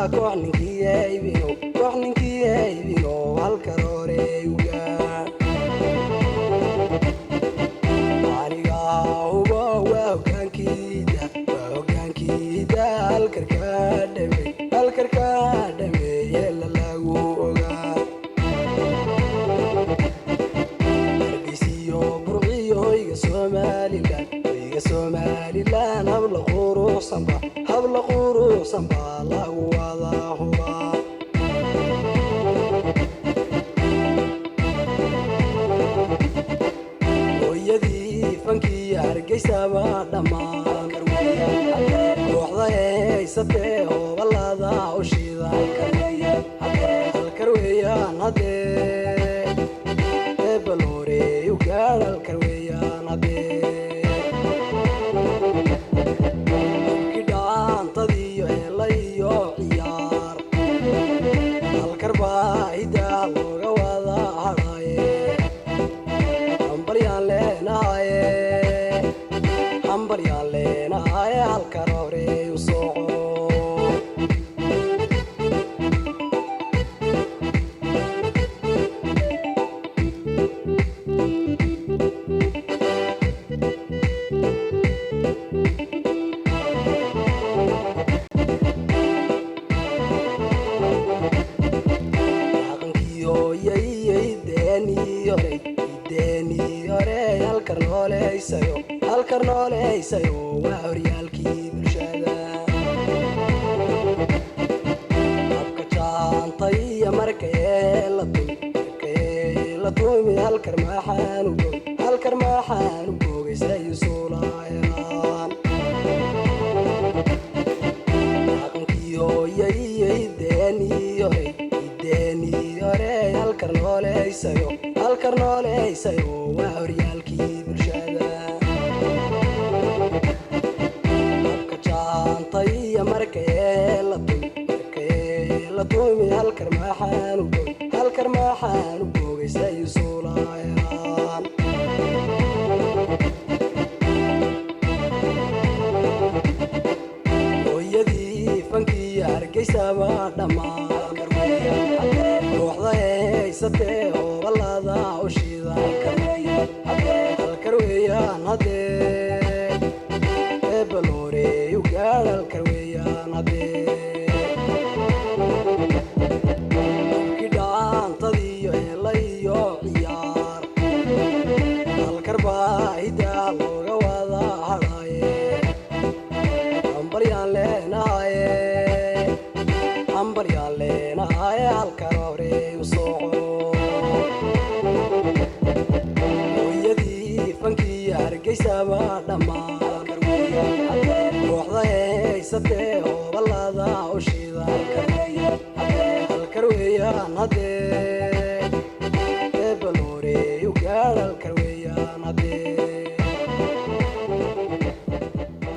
كوحنكي والكروريوغا عانيغا وكان كيدا الكركادمي يلا لاغوغا هرقيسيو برغيو يغا سومالي لان هبل قروح صنبا لاغو واضاهوبا فنكي هرقيسا دمان روحدا هيستي وبلادا وشيدا الكرويان هدي بلوري وقال الكرويان هدي كدان تديو إليو عيار الكربايدا لوغا وادا هراي أمبريان لينا الكروري وصوعو halkarnooleysayo waa horyaalkii bulshada habka jaantay iyo markay la tuumi halkar maxaan u boogaysayo suulaayaan dhaqankii hooyayay deeni hore halkarnooleysayo waa horyaalkii bulshada markay la tuumi halkar maxaan u boogaysayo suulaayaan hooyadii fankii hargeysaba dhammaan ruuxda haysatee oo balaada u shiida halkar weeyaan haddee baloorey ugaadh halkar weeyaan haddee kidhaantadiyo eelayo ciyaar halkar baahida looga wada hadhaaye hambaryaan leenahaye halkar horey u sooco hooyadii fankii hargeysaba dhammaan ruuxda haysatee oo balaada u shiida halkar weeyaan